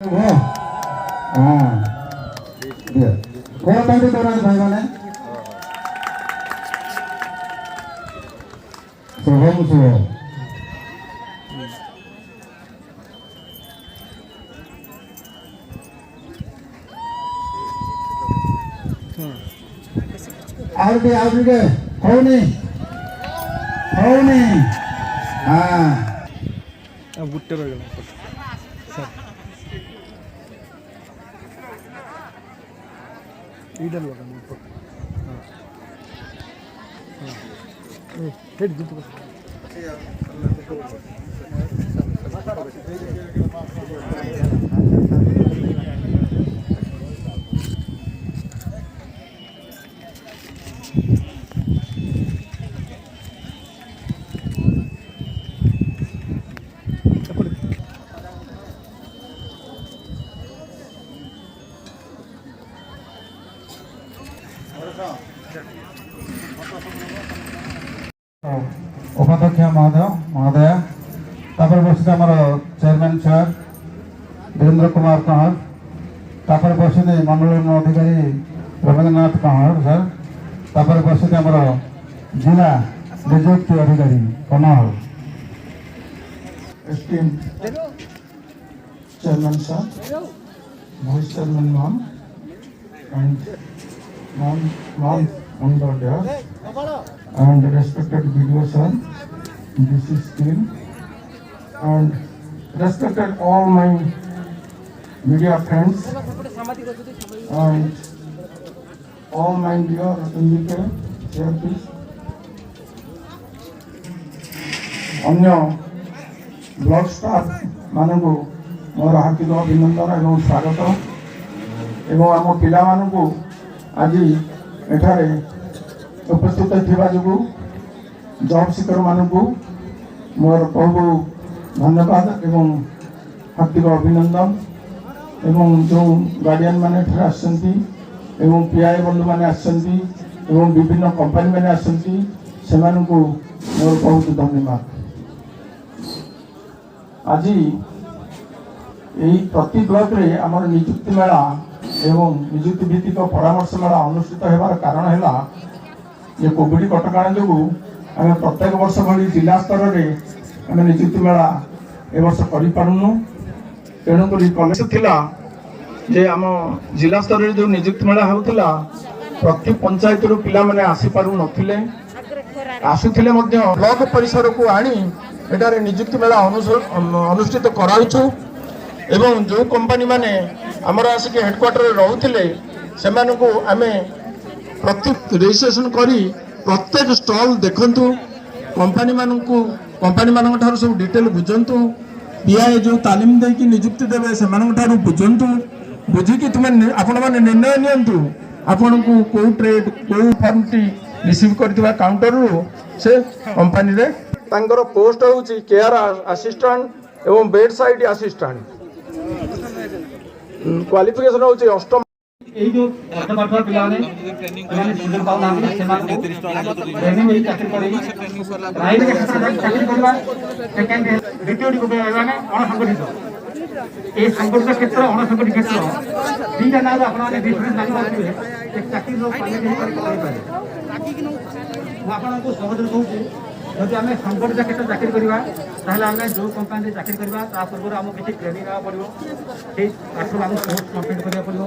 कौन पार्टी दौरान भाई मैंने शुभम शुभ आउट होनी हाँ गुट्टे रह गया इधर लगा ऊपर हां हेड दे तो उपाध्यक्ष महोदय तापर बसित आम चेयरमैन सर वीरेंद्र कुमार कंवर तापर बसित मंडल अधिकारी रवींद्रनाथ कंवर सर तापर बसित आम जिला निजुक्ति अधिकारी कनहल STM chairman sir vice chairman ma'am and mom and respected video son, this is team and respected all my media friends and all my dear indicator here please अन्य blog staff मानू मोर हार्दिक अभिनंदन एवं स्वागत एवं आम पिला मानू आज एठारे उपस्थित थिबा जो जॉब सीकर मानू मोर बहु धन्यवाद एवं हार्दिक अभिनंदन एवं जो गार्डियन माने आसछन्ती एवं पीआई बंधु माने आसछन्ती एवं विभिन्न कंपनी माने आसछन्ती सेमानकु मोर बहुत धन्यवाद। आज यही प्रति ब्लॉक रे आमर नियुक्ति मेला एवं नियुक्ति भित्तिक परामर्श मेला अनुष्ठित होबार कारण है ये कोविड कटकाण जो आम प्रत्येक वर्ष भली जिला स्तर में आम नियुक्ति मेला ए वर्ष करूँ तेणुक कलेज थिला जे आम जिला स्तर में जो नियुक्ति मेला होता प्रति पंचायत रू पिला माने आसी पारु नथिले आसुथिले मध्य ब्लॉक परिसर को आनी एटारे नियुक्ति मेला अनुष्ठित कराउछु एवं जो कंपनी माने आमर आसिक हेडक्वार्टर रोते से आम प्रति रजिस्ट्रेशन करी प्रत्येक स्टॉल देखंतु कंपनी मान ठार सब डिटेल बुझंतु पीआई जो तालीम देकी नियुक्ति देवे से बुझंतु बुझिकी तुम आपण मैंने निर्णय नियंतु आपन को को ट्रेड को फॉर्म टी रिसीव करथिबा काउंटर रू से कंपनी रे तांकर पोस्ट होउची केयर असिस्टेंट एवं बेड साइड असिस्टेंट क्वालिफिकेशन होउची अष्टम এই যে অর্থ পিলানে মানে সুযোগ পাও না সেমানকু ট্রেনিং এই চাকরি করে প্রাইভেট সেক্টরে চাকরি করবা সেকেন্ড দ্বিতীয়টি কবে মানে অনসংগঠিত এই সংগঠিত ক্ষেত্র অনসংগঠিত ক্ষেত্র দুইটা নাম আপনারা ডিফারেন্স জানি পারবে এক চাকরির কোয়ালিটি করে পারে ମୁଁ ଆପଣଙ୍କୁ ସହଜରେ କହୁଛି ଯଦି ଆମେ ସଂଗଠିତ କ୍ଷେତ୍ରରେ ଚାକିରି କରିବା ତାହେଲେ ଆମେ ଯେଉଁ କମ୍ପାନୀରେ ଚାକିରି କରିବା ତା ପୂର୍ବରୁ ଆମକୁ କିଛି ଟ୍ରେନିଂ ନେବାକୁ ପଡ଼ିବ ସେଇ ପାଠରୁ ଆମକୁ କୋର୍ସ କମ୍ପ୍ଲିଟ୍ କରିବାକୁ ପଡ଼ିବ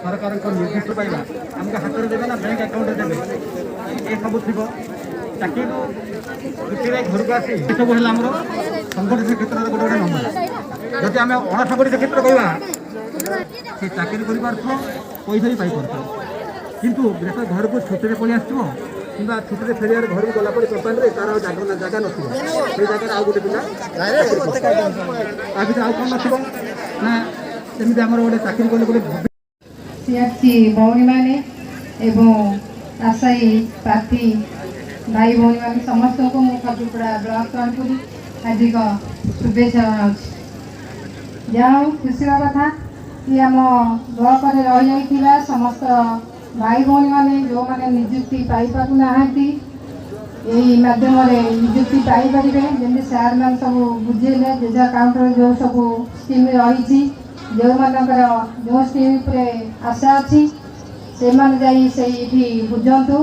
ସରକାରଙ୍କ ନିର୍ଦ୍ଦିଷ୍ଟ ପାଇବା ଆମକୁ ହାତରେ ଦେବେ ନା ବ୍ୟାଙ୍କ ଆକାଉଣ୍ଟରେ ଦେବେ ଏସବୁ ଥିବ ଚାକିରିରୁ ଛୁଟିରେ ଘରକୁ ଆସି ଏସବୁ ହେଲା ଆମର ସଂଗଠିତ କ୍ଷେତ୍ରରେ ଗୋଟେ ଗୋଟେ ନମ୍ବର ଯଦି ଆମେ ଅଣସଂଗଠିତ କ୍ଷେତ୍ର କହିବା ସେ ଚାକିରି କରିପାରୁଥିବ ପଇସା ବି ପାଇପାରୁଥିବ କିନ୍ତୁ ଘରକୁ ଛୁଟିରେ ପଳେଇ ଆସିଥିବ किंवा छुट्टी फेरियार घर को गलापर कंपानी तार जगह ना से जगह आउ गोटे पिला आउ कौन ना सेमती आम गोटे चाकरी कले गोटे सीआरसी भौणी मैंने आशायी प्रार्थी भाई भौणी मैंने समस्त को मुझा ब्लॉक तरफ हार्दिक शुभेच्छा जनाऊँ जहाँ खुशी कथा कि आम ब्लॉक में रही जाइए समस्त भाई भौणी मैंने जो मैंने निजुक्ति पाई ना यही मध्यम निजुक्ति पाइपर जमी सार मैंने सब बुझेले जेजा काउंटर जो सब स्कीम रही ଯେଉଁମାନଙ୍କର ଯେଉଁ ସ୍କିମ୍ ଉପରେ ଆଶା ଅଛି ସେମାନେ ଯାଇ ସେଇଠି ବୁଝନ୍ତୁ।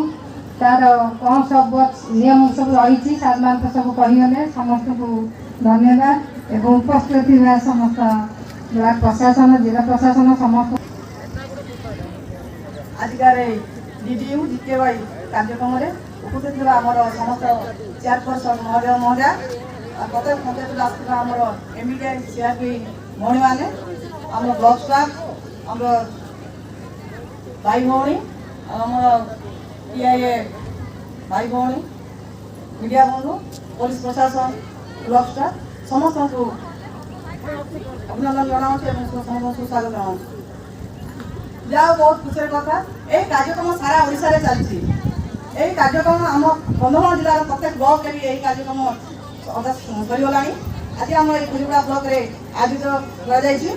ତାର କ'ଣ ସବୁ ନିୟମ ସବୁ ରହିଛି ସାର୍ମାନେ ତ ସବୁ କହିଗଲେ। ସମସ୍ତଙ୍କୁ ଧନ୍ୟବାଦ ଏବଂ ଉପସ୍ଥିତ ଥିବା ସମସ୍ତ ବ୍ଲକ ପ୍ରଶାସନ ଜିଲ୍ଲା ପ୍ରଶାସନ ସମସ୍ତ ଆଜିକାର DDU DKY କାର୍ଯ୍ୟକ୍ରମରେ ଉପସ୍ଥିତ ଥିବା ଆମର ସମସ୍ତ ଚେୟାରପର୍ସନ ମହୋଦୟ ମହୋଦୟା ପ୍ରତ୍ୟେକ ପଞ୍ଚାୟତରୁ ଆସିଥିବା ଆମର MLA CRP ଭଉଣୀମାନେ ଆମର ବ୍ଲକ ଷ୍ଟାଫ୍ ଆମର ଭାଇ ଭଉଣୀ ଆମର PIA ଭାଇ ଭଉଣୀ ମିଡ଼ିଆ ବନ୍ଧୁ ପୋଲିସ ପ୍ରଶାସନ ବ୍ଲକ ଷ୍ଟାଫ୍ ସମସ୍ତଙ୍କୁ ଅଭିନନ୍ଦନ ଜଣାଉଛି ଏବଂ ସମସ୍ତଙ୍କୁ ସ୍ୱାଗତ ଜଣାଉଛି। ଯାହା ବହୁତ ଖୁସିର କଥା ଏହି କାର୍ଯ୍ୟକ୍ରମ ସାରା ଓଡ଼ିଶାରେ ଚାଲିଛି। ଏହି କାର୍ଯ୍ୟକ୍ରମ ଆମ କନ୍ଧମାଳ ଜିଲ୍ଲାର ପ୍ରତ୍ୟେକ ବ୍ଲକରେ ବି ଏହି କାର୍ଯ୍ୟକ୍ରମ ସରିଗଲାଣି। ଆଜି ଆମ ଏହି କୁଜିଗୁଡ଼ା ବ୍ଲକରେ ଆୟୋଜିତ କରାଯାଇଛି।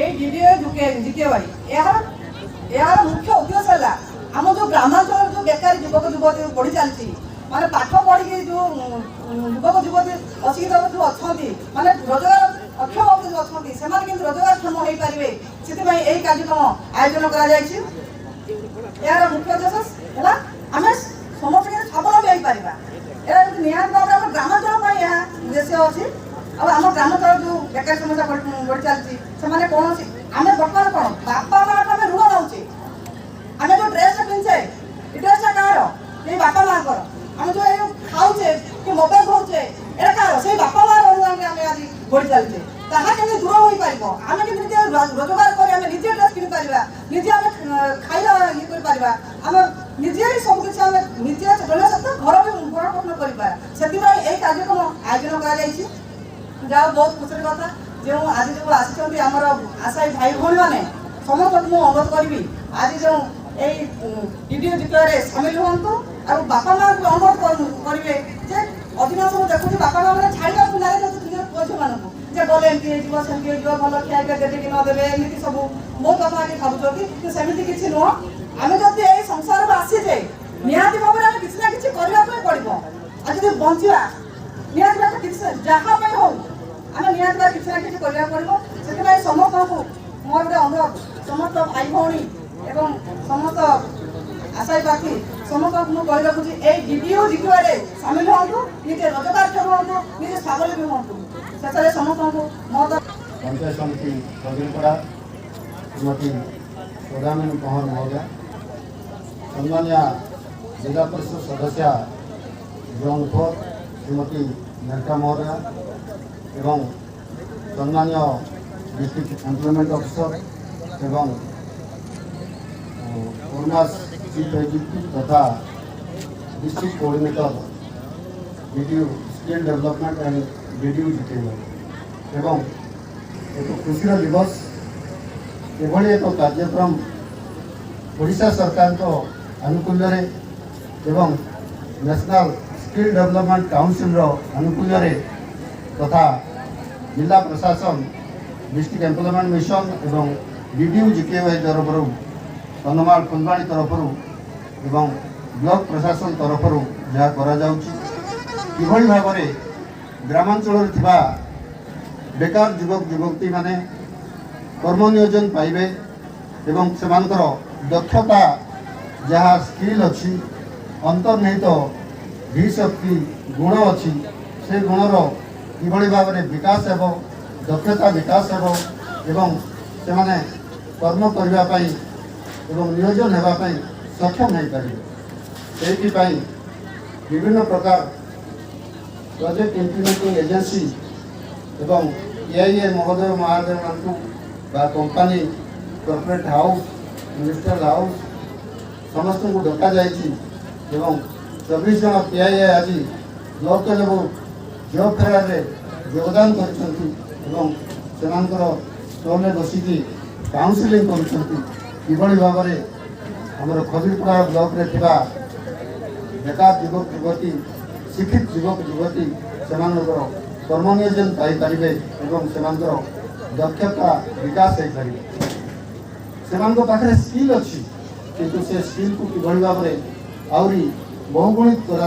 এই DDU DKY ଏହାର ମୁଖ୍ୟ ଉଦ୍ଦେଶ୍ୟ ହେଲା ଆମ ଯେଉଁ ଗ୍ରାମାଞ୍ଚଳର ଯେଉଁ ବେକାରୀ ଯୁବକ ଯୁବତୀ ପଢ଼ି ଚାଲିଛି ମାନେ ପାଠ ପଢ଼ିକି ଯେଉଁ ଯୁବକ ଯୁବତୀ ଅଶିକ୍ଷିତ ଯେଉଁ ଅଛନ୍ତି ମାନେ ରୋଜଗାର ଅକ୍ଷମ ଯେଉଁ ଅଛନ୍ତି ସେମାନେ କିନ୍ତୁ ରୋଜଗାରକ୍ଷମ ହୋଇପାରିବେ ସେଥିପାଇଁ ଏହି କାର୍ଯ୍ୟକ୍ରମ ଆୟୋଜନ କରାଯାଇଛି। ଏହାର ମୁଖ୍ୟ ଉଦ୍ଦେଶ୍ୟ ହେଲା ଆମେ ସମସ୍ତେ କିନ୍ତୁ ସ୍ୱାବଲମ୍ବୀ ହୋଇପାରିବା। ଏହା ଯଦି ନିହାତି ଭାବରେ ଆମ ଗ୍ରାମାଞ୍ଚଳ ପାଇଁ ଏହା ଉଦ୍ଦେଶ୍ୟ ଅଛି। ଆଉ ଆମ ଗ୍ରାମାଞ୍ଚଳ ଯେଉଁ ବେକାରୀ ସମସ୍ୟା ବଢ଼ି ଚାଲିଛି ସେମାନେ କୌଣସି ଆମେ ବର୍ତ୍ତମାନ କ'ଣ ବାପା ମାଆଠୁ ଆମେ ଋଣ ନେଉଛେ। ଆମେ ଯେଉଁ ଡ୍ରେସ୍ଟା ପିନ୍ଧୁଛେ ଏ ଡ୍ରେସ୍ଟା କାହାର? ସେଇ ବାପା ମାଆଙ୍କର। ଆମେ ଯେଉଁ ଖାଉଛେ କି ମୋବାଇଲ ଧରୁଛେ ଏଇଟା କାହାର? ସେଇ ବାପା ମାଆ ଅନୁଦାନରେ ଆମେ ଆଜି ବଢ଼ି ଚାଲିଛେ। ତାହା କେମିତି ଦୂର ହୋଇପାରିବ? ଆମେ କେମିତି ନିଜେ ରୋଜଗାର କରି ଆମେ ନିଜେ ଡ୍ରେସ୍ କିଣିପାରିବା, ନିଜେ ଆମେ ଖାଇବା ଇଏ କରିପାରିବା, ଆମେ ନିଜେ ସବୁକିଛି ଆମେ ନିଜେ ଚଳିବା ସହିତ ଘର ବି ଭରଣ କରିପାରିବା। ସେଥିପାଇଁ ଏହି କାର୍ଯ୍ୟକ୍ରମ ଆୟୋଜନ କରାଯାଇଛି। ଯାହା ବହୁତ ଖୁସିର କଥା ଯେଉଁ ଆଜି ଯେଉଁ ଆସିଛନ୍ତି ଆମର ଆଶାୟୀ ଭାଇ ଭଉଣୀମାନେ ସମସ୍ତଙ୍କୁ ମୁଁ ଅନୁରୋଧ କରିବି ଆଜି ଯେଉଁ এই DDU DKYରେ ସାମିଲ ହୁଅନ୍ତୁ। ଆଉ ବାପା ମାଆଙ୍କୁ ଅନୁରୋଧ କରିବେ ଯେ ଅଧିକାଂଶ ମୁଁ ଦେଖୁଛି ବାପା ମାଆମାନେ ଛାଡ଼ିବାକୁ ନାରାଜ ଅଛନ୍ତି ନିଜର ପୁଅ ଝିଅମାନଙ୍କୁ ଯେ ଗଲେ ଏମିତି ହେଇଯିବ ସେମିତି ହେଇଯିବ ଭଲ ଖିଆପିଆ ଦେବେ କି ନଦେବେ ଏମିତି ସବୁ ବହୁତ ବାପା ମାଆ ଭାବୁଛନ୍ତି। କିନ୍ତୁ ସେମିତି କିଛି ନୁହଁ। ଆମେ ଯଦି ଏଇ ସଂସାରକୁ ଆସିଛେ ନିହାତି ଭାବରେ ଆମେ କିଛି ନା କିଛି କରିବା ପାଇଁ ପଡ଼ିବ। ଆଉ ଯଦି ବଞ୍ଚିବା ନିହାତି ଭାବରେ କିଛି ଯାହା ପାଇଁ ହଉ ଆମେ ନିହାତି ଭାବରେ କିଛି ନା କିଛି କରିବାକୁ ପଡ଼ିବ। ସେଥିପାଇଁ ସମସ୍ତଙ୍କୁ ମୋର ଗୋଟେ ଅନୁରୋଧ ସମସ୍ତ ଭାଇ ଭଉଣୀ ଏବଂ ସମସ୍ତ ଆଶାୟୀ ପ୍ରାର୍ଥୀ ସମସ୍ତଙ୍କୁ ମୁଁ କହି ରଖୁଛି ଏଇ DDU DKYରେ ସାମିଲ ହୁଅନ୍ତୁ, ନିଜେ ରୋଜଗାରକ୍ଷମ ହୁଅନ୍ତୁ, ନିଜେ ସ୍ୱାବଲମ୍ବୀ ହୁଅନ୍ତୁ। ଶେଷରେ ସମସ୍ତଙ୍କୁ ମୋ पंचायत समिति खजुरीपड़ा श्रीमती सौदामिनी कंवर महोदय, सम्मानिया जिला परिषद सदस्या जोन 4 श्रीमती मेनका महोदय एवं सम्मानिय डिस्ट्रिक्ट एम्प्लॉयमेंट ऑफिसर एवं कोरमास चीफ एग्जीक्यूटिव तथा district coordinator DDU skill development and DDU DKY एवं एक खुशी दिवस एभली एक कार्यक्रम ओडिशा सरकार आनुकूल्य एवं नेशनल स्किल डेवलपमेंट काउंसिल आनुकूल्य तथा जिला प्रशासन डिस्ट्रिक्ट एम्प्लॉयमेंट मिशन एवं DDU DKY तरफ कन्धमाल फुलबाणी तरफ एवं ब्लॉक प्रशासन तरफ जहाँ करा किभली भाव में ग्रामांचल बेकार युवक युवती माने कर्म नियोजन पाइबे एवं सेमानकर दक्षता जहाँ स्किल अच्छी अंतर्निहित धी शक्ति गुण अच्छी से गुणर किभली भाव में विकास हेब दक्षता विकास हेब एवं से माने कर्म करने एवं नियोजन होगापी सक्षम हो पारे से विभिन्न प्रकार प्रोजेक्ट इम्प्लीमेंटिंग एजेंसी एवं PIA महोदय महादय मानू company corporate house ministerial house समस्त को डका जाए 24 जन PIA आज ब्लॉक लेवल जॉब फेयर में योगदान कर स्टल बसिकी काउंसिलिंग किभली भाव में आमर खजुरीपड़ा ब्लॉक रे थिबा बेकार युवक युवती शिक्षित युवक युवती से कर्म नियोजन पाइपर एवं से दक्षता विकास हो पारे से स्किल अच्छी किंतु से स्किल को किभली भाव में आहरी बहुगुणित कर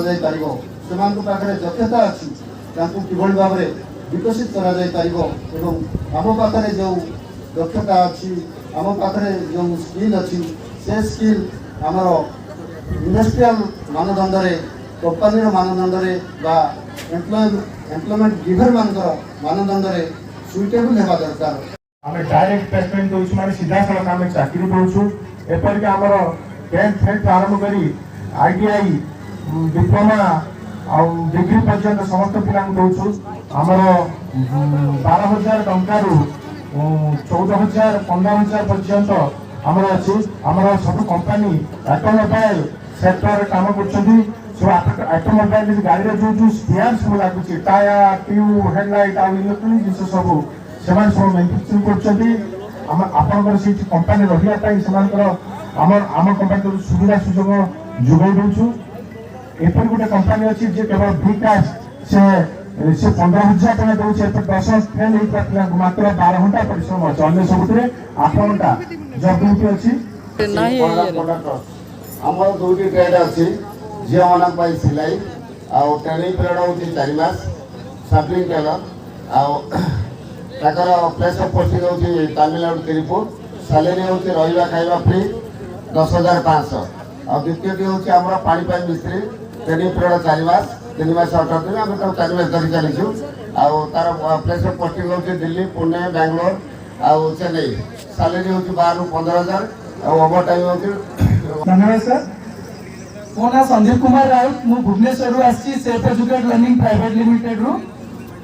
दक्षता अच्छी किभली भाव में विकसित करा आम पाखे जो दक्षता अच्छी आम पाखे जो स्किल अच्छी से स्किल आमर इंडस्ट्रियल मानदंड कंपानी मानदंड एम्प्लॉयमेंट गिवर मान मानदंड सुइटेबल होगा दरकार। आम डायरेक्ट प्लेसमेंट दौर माने सीधा सड़क आम चाकरी दौचु एपरिक आमर 10th फेल्ट आरंभ कर ITI डिप्लोमा आ डिग्री पर्यंत समस्त पिला दौचु आमर 12,000 टंका 14,000 15,000 पर्यंत आमर अच्छी आमर सब कंपानी ऑटोमोबाइल सेक्टर काम कर सब ऑटोमोबाइल गाड़ी जो स्पेयर सब लगुच टायर ट्यूब हेडलाइट आ इलेक्ट्रोनिक जिन सब से मैन्युफैक्चरिंग कर कंपानी रही आम कंपानी सुविधा सुजोग जोगाई दूँ एपर गोटे कंपानी अच्छी जी केवल विकास से 15,000 टका दूसरे 10 फेल होता मात्र 12 घंटा परिश्रम अच्छे अन्य सब 8 घंटा जब ड्यूटी अच्छी आमर दुईटी ट्रेड अच्छी झील मान सिलाई आउ ट्रेनिंग पीरियड हूँ 4 मास सापलिंग टेलर आकर प्लेस ऑफ पोस्टिंग हूँ तमिलनाडु तिरुपुर सैलरी हूँ रहा खाଇବା फ्री 10,500 और द्वितीय हूँ आम पानीपाई मिस्त्री ट्रेनिंग पीरियड 4 मास 3 मास अठर दिन आम 4 मास धरी चलीचु आर प्लेस ऑफ पोस्टिंग हूँ दिल्ली पुणे बेंगलोर आउ चेन्नई सैलरी हूँ 12,000 और ओवर टाइम हूँ। धन्यवाद सर। मो ना संदीप कुमार राउत मु भुवनेश्वर आसी safe educate learning private limited रु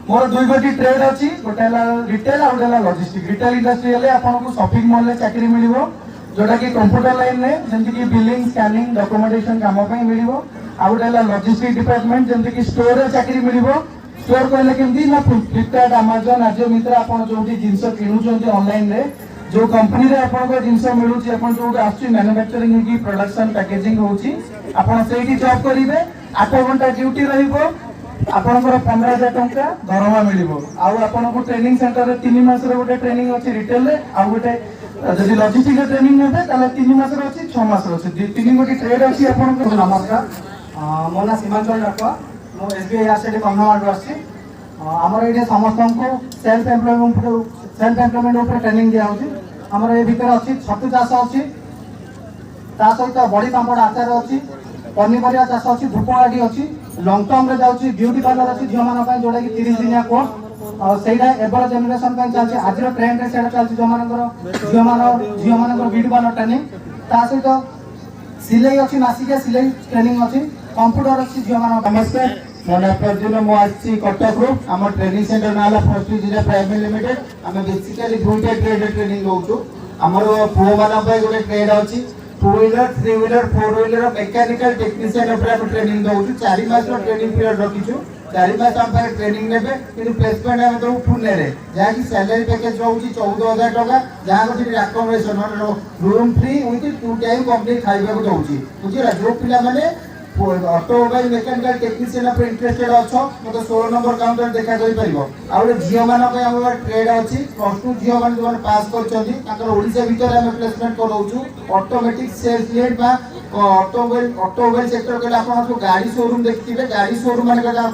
मोर दुई गोटी ट्रेड अच्छी गोटे रिटेल आ गोटे लॉजिस्टिक रिटेल इंडस्ट्री हेले आपको शॉपिंग मॉल में चाकरी मिलिबो जोटा कि कंप्यूटर लाइन में जंती कि बिलिंग स्कैनिंग डॉक्यूमेंटेशन काम पे मिलिबो आ गोटे लॉजिस्टिक डिपार्टमेंट जंती कि स्टोर रे चाकरी मिलिबो स्टोर कहले केमती ना फ्लिपकार्ट अमेज़न आजियो मित्रा आपण जोटी जिंस किनुचंती ऑनलाइन रे जो कंपनी रे आपन जिनस मिलूची आपन जो आछि मैन्युफैक्चरिंग की प्रोडक्शन पैकेजिंग होची आपन सेठी जॉब करिवे 8 घंटा ड्यूटी रहिबो आपनकर 15,000 टंका दरमा मिलिबो आ आपन को ट्रेनिंग सेंटर रे 3 मास रे गोटे ट्रेनिंग अछि रिटेल रे आ गोटे जदि लॉजिस्टिक रे ट्रेनिंग नेबे ताले 3 मास रे अछि 6 मास रे अछि 3 गोटी ट्रेड अछि आपन को। नमस्कार मो ना सीमांचल डाकवा मो SBI आरसीडी कन्नमाड आछि हमर एठे समस्त को सेल्फ एम्प्लॉयमेंट ऊपर ट्रेनिंग दिया होछि हमर ए भीतर अछि छतु चाष अछि ता सहित बड़ी पांपड़ आचार अछि पनीपरिया चाष अछि धूपगाड़ी अछि लॉन्ग टर्म रे जाउछि ब्यूटी पार्लर अछि झियो मान पय जोडा कि 30 दिनिया कोर्स और सेटा एबर जनरेशन पय चालछि आज रो ट्रेंड रे सेटा चालछि जो मानकर झियो मानकर ब्यूटी पार्लर ट्रेनिंग ता सहित सिलाई अछि मासिक सिलाई ट्रेनिंग अछि कंप्यूटर अछि झियो मान। नमस्कार मो ना प्रद्युम्न मो आछि कटक रो हम ट्रेनिंग सेंटर नाला फर्स्ट जिला प्राइवेट लिमिटेड आम बेसिकली दुईटा ट्रेड ट्रेनिंग दउछु हमर पुओ मान पय गोटे ट्रेड अछि 2 wheeler 3 wheeler 4 wheeler mechanical technician ऊपर ट्रेनिंग दउछु 4 मास रो ट्रेनिंग पीरियड रखिछु 4 मास हम पर ट्रेनिंग नेबे किंतु प्लेसमेंट हम तो फुल रे जहा कि सैलरी पैकेज रहउछि 14,000 टका जहा को कि accommodation room free with 2 time complete खाइबा को दउछि बुझिरा जो पिला माने ऑटोमोबाइल मैकेनिकल टेक्नीशियन पर इंटरेस्टेड अच्छो मते 16 नंबर काउंटर देखा जाई परिबो आ ओले जियो मान पे हमर ट्रेड अछि प्लस 2 जियो मान जो पास करछथि ताकर ओडिसा भीतर हम प्लेसमेंट करौछु ऑटोमेटिक सेल्स लीड बा ऑटोमोबाइल सेक्टर के आपण जो गाड़ी शोरूम देखथिबे गाड़ी शोरूम मान का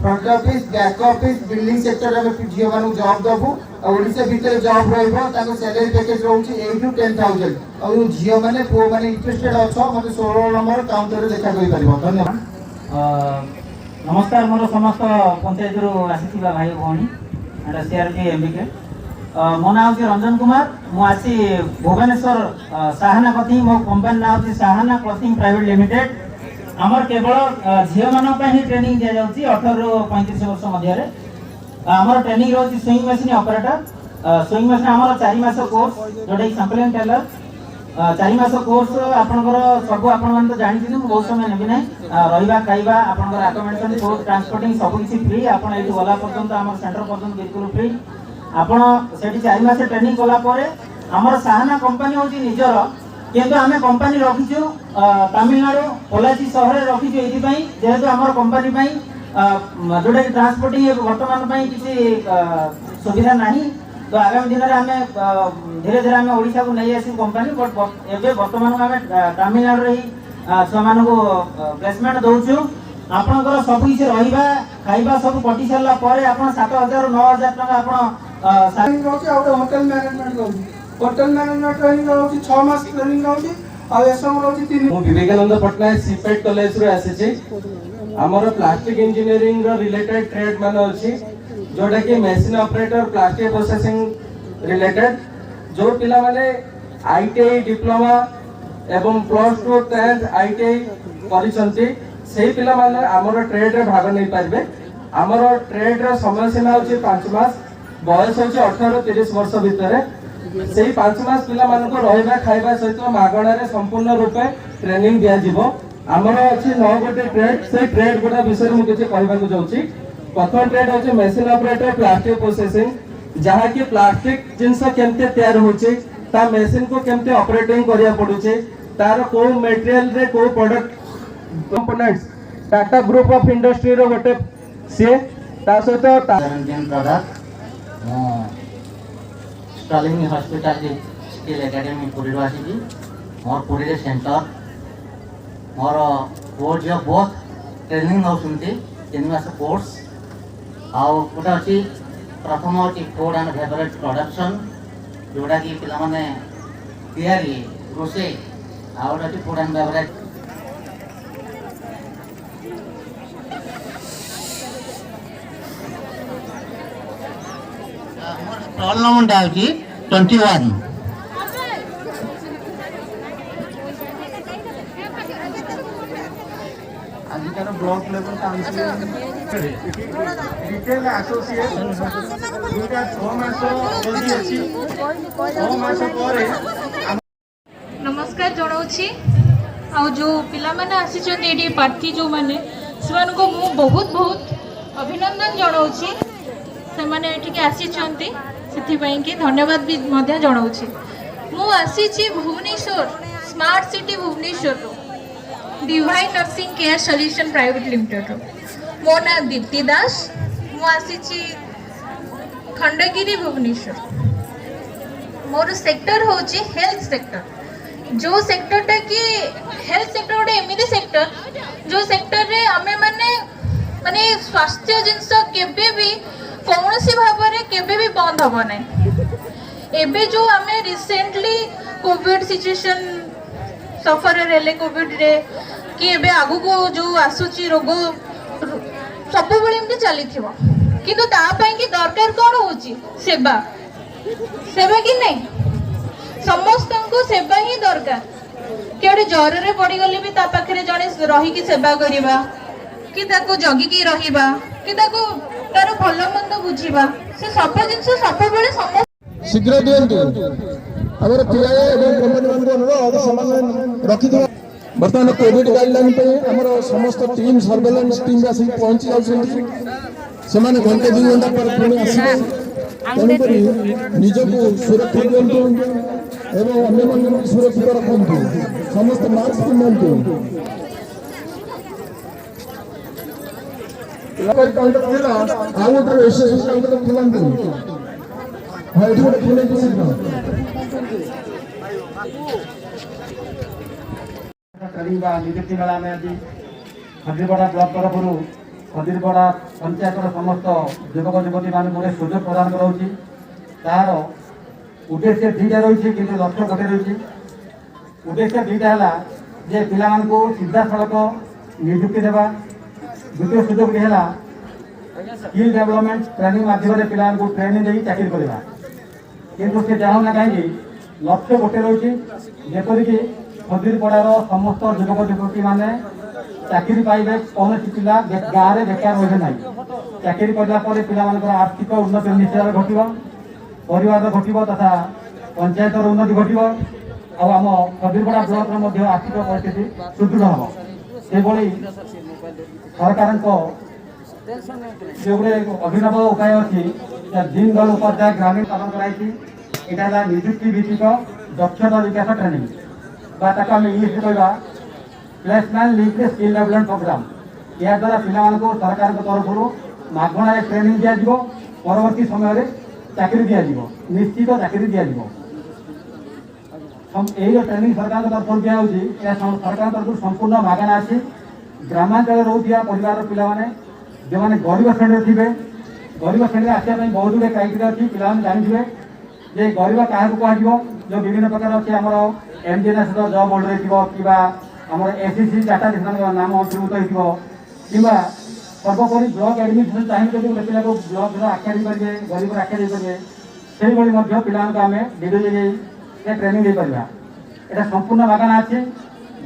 front office back office building sector में जियो मान जॉब दबु ओडिसा भीतर जॉब रहइबो ताको सैलरी पैकेज रहउछि 8 to 10,000 और जियो माने पो माने इंटरेस्टेड अच्छो मते 16 नंबर काउंटर रे देखा गई परिबो। धन्यवाद। नमस्कार मोर समस्त पंचायत रो आसीथिबा भाई भौणी एटा सीआरपी एमबीके मो नाम अछि रंजन कुमार मु आसी भुवनेश्वर साहाना क्लॉथिंग मो कंपनी नाम अछि साहाना क्लॉथिंग प्राइवेट लिमिटेड हमर केवल झियो मान पे ही ट्रेनिंग दिया जाउछि 18 रो 35 वर्ष मध्य रे हमर ट्रेनिंग रहउछि sewing machine operator sewing machine हमर 4 मास कोर्स जोडा सैंपलिंग टेलर 4 मास कोर्स आपनकर सब आपन मन तो जानि छी बहुत समय नेबि नै रहिबा खाइबा आपनकर अकोमोडेशन फूड ट्रांसपोर्टिंग सब किछि फ्री आपन एठी वाला पर्यंत हमर सेंटर पर्यंत बिल्कुल फ्री आपन सेठी 4 मास ट्रेनिंग कोला परे हमर साहाना कंपनी होची निजर किंतु आमे कंपनी रखिछु तमिलनाडु पोलाची शहर रे रखिछु एथि पई जेहेतु हमर कंपनी पई जोडा ट्रांसपोर्टिंग वर्तमान पई किछि सुविधा नाही तो आगामी दिन में धीरे धीरे आम ओडिशा को नहीं आसी कंपनी बट एवं बर्तमान आम तमिलनाडु ही छुआ मान को प्लेसमेंट दौचु ଆପଣଙ୍କର ସବୁ କିଛି ରହିବା ଖାଇବା ସବୁ କଟି ସାରିଲା ପରେ ଆପଣ 7,000 ରୁ 9,000 ଟଙ୍କା ଆପଣ ट्रेनिंग रहुଛି ଆଉ ଗୋଟେ ହୋଟେଲ ମ୍ୟାନେଜମେଣ୍ଟ ରହୁଛି ହୋଟେଲ ମ୍ୟାନେଜମେଣ୍ଟ ଟ୍ରେନିଂ ରହୁଛି 6 ମାସ ଟ୍ରେନିଂ ରହୁଛି ଆଉ ଏସବୁ ରହୁଛି 3 ମୁଁ ବିବେକାନନ୍ଦ ପଟ୍ଟନାୟକ ସିପେଟ୍ କଲେଜରୁ ଆସିଛି ଆମର ପ୍ଲାଷ୍ଟିକ ଇଞ୍ଜିନିୟରିଂ ର ରିଲେଟେଡ୍ ଟ୍ରେଡ୍ ମାନେ ଅଛି जोटा कि machine operator plastic processing related जो पिला माने आईटीआई डिप्लोमा एवं +2 10th आईटीआई करिसंती सेही पिला माने हमर ट्रेड रे भाग नै पारबे हमर ट्रेड रे समय सीमा होची 5 मास बयस होची 18 ରୁ 30 वर्ष भितरे सेही 5 मास पिला मान को रहबा खाइबा सहित मागणा रे संपूर्ण रूपे ट्रेनिंग दिया जिवो हमर अछि 9 गोटे ट्रेड से ट्रेड गोटा विषय मु किछि कहबा को जाउची प्रथम ट्रेड होचे मेसिन ऑपरेटर प्लास्टिक प्रोसेसिंग जहाँ की प्लास्टिक जिनस केमते तैयार होचे ता मेसिन को केमते ऑपरेटिंग करिया पडुचे तार को मटेरियल रे को product components Tata group of industry रो गोटे से ता सहित Ranjan Pradhan Sterling hospital skill academy Puri रो आसी मोर पुरी रे सेंटर मोर कोर्स जो बहुत ट्रेनिंग होसुंती 3 मास कोर्स आउ गोटे अच्छी प्रथम अच्छी फूड एंड बेवरेज प्रोडक्शन जोड़ा कि पे तैयारी रोसे आउ गोटे अच्छी food and beverage roll number होची 21 आजिकार block level council retail associate दुटा 6 मास बजी अछि 6 मास परे नमस्कार जनाऊँगी आ जो पिला माने आसीचंती एडी प्रार्थी जो माने सेमान को मु बहुत बहुत अभिनंदन जनाऊँगी से माने एठी आसीचंती सेथि पई कि धन्यवाद भी मध्य जनाऊँगी मु आसीची भुवनेश्वर स्मार्ट सिटी भुवनेश्वर रो divine nursing care solution private limited रो मो ना दीप्ति दास मु आसीची खंडगिरी भुवनेश्वर मोर सेक्टर होची हेल्थ सेक्टर जो सेक्टरटा कि हेल्थ सेक्टर गोटे एमती सेक्टर जो सेक्टर रे आमे माने माने स्वास्थ्य जिनस केबे भी कौन सी भाव में केबे भी बंद हम ना एबे जो आमे रिसेंटली कोविड सिचुएशन सफर रेले कोविड रे कि एबे आगु को जो आसुची रोग सब बेले एमती चली किंतु ता पई कि दरकार कौन होची सेवा सेवा कि नहीं समस्त को सेवा ही दरकार कि ज्वर रे पड़ी गले भी ता पाखरे जने रही की सेवा करिबा कि ताको जगी की रहिबा कि ताको तार भलो मंद बुझिबा से सब जिंस सब बेले समस्त शीघ्र दियंतु हमर पिलाए एवं कंपनी मान अनुरोध समान रखि दो वर्तमान कोविड गाइडलाइन पे हमर समस्त टीम सर्वेलेंस टीम आसी पहुंची जाउछंती सेमाने घंटे 2 घंटा पर पुणी आसीबे तेणुकरी निजको सुरक्षित दियंतु एवं अन्य मन सुरक्षित रखंतु समस्त मास्क पिंधंतु लगर काउंटर थिला आ गोटे एसे काउंटर खुलंतु हां एठी गोटे खुलंतु ट्रेनिंग नियुक्ति मेला में आज खदिरपड़ा ब्लॉक तरफ खदिरपड़ा पंचायत समस्त युवक युवती मान गोटे सुजोग प्रदान कराऊँगी तार उद्देश्य दुईटा रही कि लक्ष्य गोटे रही उद्देश्य दुईटा है जे पिला सीधा सड़क नियुक्ति देवा द्वितीय सुजोग है स्किल डेवलपमेंट ट्रेनिंग माध्यम पिला ट्रेनिंग दे चाकरी करवा किंतु से चाहूना कहीं लक्ष्य गोटे रही जेपरिक खदिरपड़ार समस्त युवक युवती मैंने चाकरी पाइबे कौन पिला गाँव में बेकार रहे ना चाकरी करने पिला आर्थिक उन्नति निश्चय घटव परिवार घटव तथा पंचायत उन्नति घटव आम खदिरपड़ा ब्लॉक आर्थिक परिस्थिति सुदृढ़ हम से सरकार जो अभिनव उपाय अच्छी दीनदयाल उपाध्याय ग्रामीण पालन कराई यहाँ निजुक्ति भित्तिक दक्षता विकास ट्रेनिंग इंग्लिश कहवा placement linked skill development programme या द्वारा पिला सरकार तरफ मागणार ट्रेनिंग दिज्व परवर्ती समय चाकरी दिज्व निश्चित चाकरी दिज्व यही ट्रेनिंग सरकार तरफ दिया सरकार तरफ संपूर्ण मागणा अच्छी ଗ୍ରାମାଞ୍ଚଳରେ ରହୁଥିବା ପରିବାରର ପିଲାମାନେ ଯେଉଁମାନେ ଗରିବ ଶ୍ରେଣୀରେ ଥିବେ, ଗରିବ ଶ୍ରେଣୀରେ ଆସିବା ପାଇଁ ବହୁତ ଗୁଡ଼ିଏ କ୍ରାଇଟେରିଆ ଅଛି। ପିଲାମାନେ ଜାଣିଥିବେ ଯେ ଗରିବ କାହାକୁ କୁହାଯିବ, ଯେଉଁ ବିଭିନ୍ନ ପ୍ରକାର ଅଛି ଆମର ଏମ୍ଜିଏନ୍ଏସ୍ର ଜବ୍ ହୋଲ୍ଡର ହେଇଥିବ କିମ୍ବା ଆମର SEC ଚାର୍ଟା ସେମାନଙ୍କ ନାମ ଅନ୍ତର୍ଭୁକ୍ତ ହେଇଥିବ କିମ୍ବା ସର୍ବୋପରି ବ୍ଲକ ଆଡମିନିଷ୍ଟ୍ରେସନ ଚାହିଁବେ ଯଦି ଗୋଟେ ପିଲାକୁ ବ୍ଲକର ଆଖ୍ୟା ଦେଇପାରିବେ, ଗରିବର ଆଖ୍ୟା ଦେଇପାରିବେ, ସେଇଭଳି ମଧ୍ୟ ପିଲାମାନଙ୍କୁ ଆମେ ଡିଭିଜନ ଟ୍ରେନିଂ ଦେଇପାରିବା। এটা সম্পূর্ণ মাগଣା ଅଛି।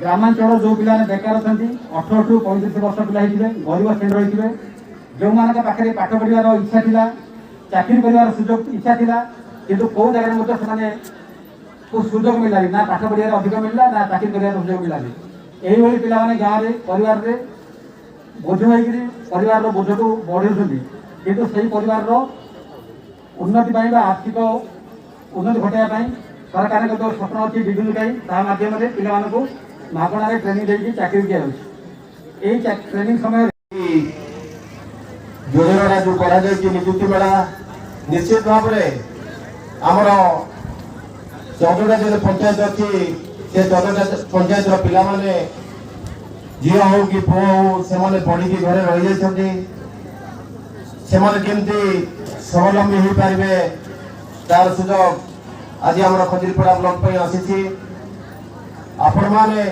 ଗ୍ରାମାଞ୍ଚଳ ଯେଉଁ ପିଲାମାନେ ବେକାର ଅଛନ୍ତି 18 ରୁ 35 ବର୍ଷ ପିଲା ହେଇଥିବେ, ଗରିବ ଶ୍ରେଣୀର ହେଇଥିବେ, ଯେଉଁମାନଙ୍କ ପାଖରେ ପାଠ ପଢ଼ିବାର ଇଚ୍ଛା ଥିଲା, ଚାକିରି କରିବାର ସୁଯୋଗ ଇଚ୍ଛା ଥିଲା, କିନ୍ତୁ କେଉଁ ଜାଗାରେ ମଧ୍ୟ ସେମାନେ ସୁଯୋଗ ମିଳିଲାନି, ନା ପାଠ ପଢ଼ିବାରେ ଅଧିକ ମିଳିଲା ନା ଚାକିରି କରିବାର ସୁଯୋଗ ମିଳିଲାନି। ଏଇଭଳି ପିଲାମାନେ ଗାଁରେ ପରିବାରରେ ବୋଝ ହୋଇକରି ପରିବାରର ବୋଝକୁ ବଢ଼ାଉଛନ୍ତି, କିନ୍ତୁ ସେହି ପରିବାରର ଉନ୍ନତି ପାଇଁ ବା ଆର୍ଥିକ ଉନ୍ନତି ଘଟାଇବା ପାଇଁ ସରକାରଙ୍କ ଯେଉଁ ସ୍ୱପ୍ନ ଅଛି ବିଜୁଳି ଗାଈ, ତାହା ମାଧ୍ୟମରେ ପିଲାମାନଙ୍କୁ ମାଗଣାରେ ଟ୍ରେନିଂ ଦେଇକି ଚାକିରି ଦିଆଯାଉଛି। ଏହି ଟ୍ରେନିଂ ସମୟରେ ଯୋଜନାଟା ଯେଉଁ କରାଯାଇଛି ନିଯୁକ୍ତି ମେଳା, ନିଶ୍ଚିତ ଭାବରେ ଆମର 14ଟା ଯେଉଁ ପଞ୍ଚାୟତ ଅଛି ସେ 14ଟା ପଞ୍ଚାୟତର ପିଲାମାନେ ଝିଅ ହଉ କି ପୁଅ ହଉ ସେମାନେ ପଢ଼ିକି ଘରେ ରହିଯାଇଛନ୍ତି। ସେମାନେ କେମିତି ସ୍ୱାବଲମ୍ବୀ ହୋଇପାରିବେ ତାର ସୁଯୋଗ ଆଜି ଆମର ଖଜୁରୀପଡ଼ା ବ୍ଲକ ପାଇଁ ଆସିଛି। ଆପଣମାନେ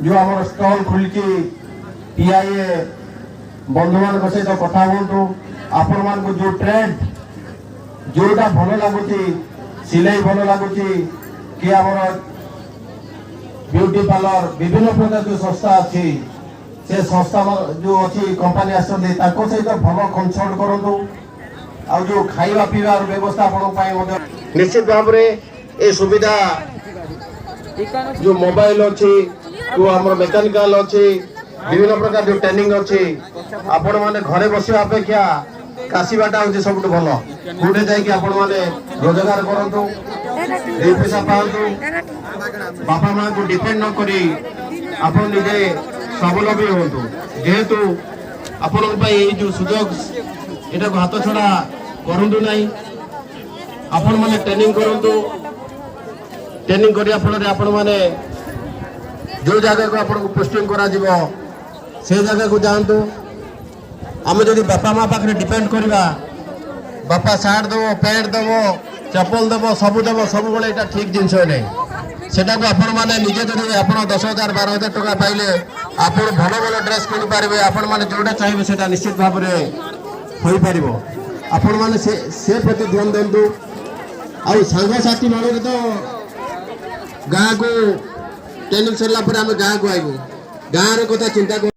ଯେଉଁ ଆମର ଷ୍ଟଲ୍ ଖୋଲିଛି PIA ବନ୍ଧୁମାନଙ୍କ ସହିତ କଥା ହୁଅନ୍ତୁ। ଆପଣମାନଙ୍କୁ ଯେଉଁ ଟ୍ରେଣ୍ଡ ଯେଉଁଟା ଭଲ ଲାଗୁଛି, ସିଲେଇ ଭଲ ଲାଗୁଛି କି ଆମର ब्यूटी पार्लर विभिन्न प्रकार जो संस्था अच्छी से संस्था जो अच्छी कंपनी आसती सहित भल कंसल्ट करूँ आ जो खाଇବା ପିଇବାର ବ୍ୟବସ୍ଥା ଆପଣଙ୍କ ପାଇଁ ମଧ୍ୟ ନିଶ୍ଚିତ ଭାବରେ ଏ ସୁବିଧା जो मोबाइल अच्छी जो आमर मेकानिकल अच्छी विभिन्न प्रकार जो ट्रेनिंग अच्छी आपण माने घरे बसिया अपेक्षा काशिबाटा होची सबटु भल कोठे जाई कि आपण माने रोजगार करंतु दे पैसा पांतु बापा मां को डिपेंड न करी आपण निजे स्वावलंबी होतु जेहेतु आपण पई जो सुयोग एटा को हाथ छड़ा करंतु नाही आपण माने ट्रेनिंग करंतु ट्रेनिंग करिया फल रे आपण माने जो जगह को आपण को पोस्टिंग करा जीवो से जगह को जानतु आम जदि बापा माँ पाखे डिपेंड करवा बापा सार्ट देव पैंट देव चप्पल देव सब देव सब बड़े ठीक जिनस नहीं सेटा को आपण मैंने निजे जब आप 10,000 12,000 टका पाइले आप भल भल ड्रेस किनी पारे आपण मैंने जोटा चाहिए से निश्चित भाव में हो पार आपण मैंने से प्रति ध्यान दिंतु आ सांगसाथी मान तो गाँव को ट्रेनिंग सरला गाँव को आईबू गाँव कथा चिंता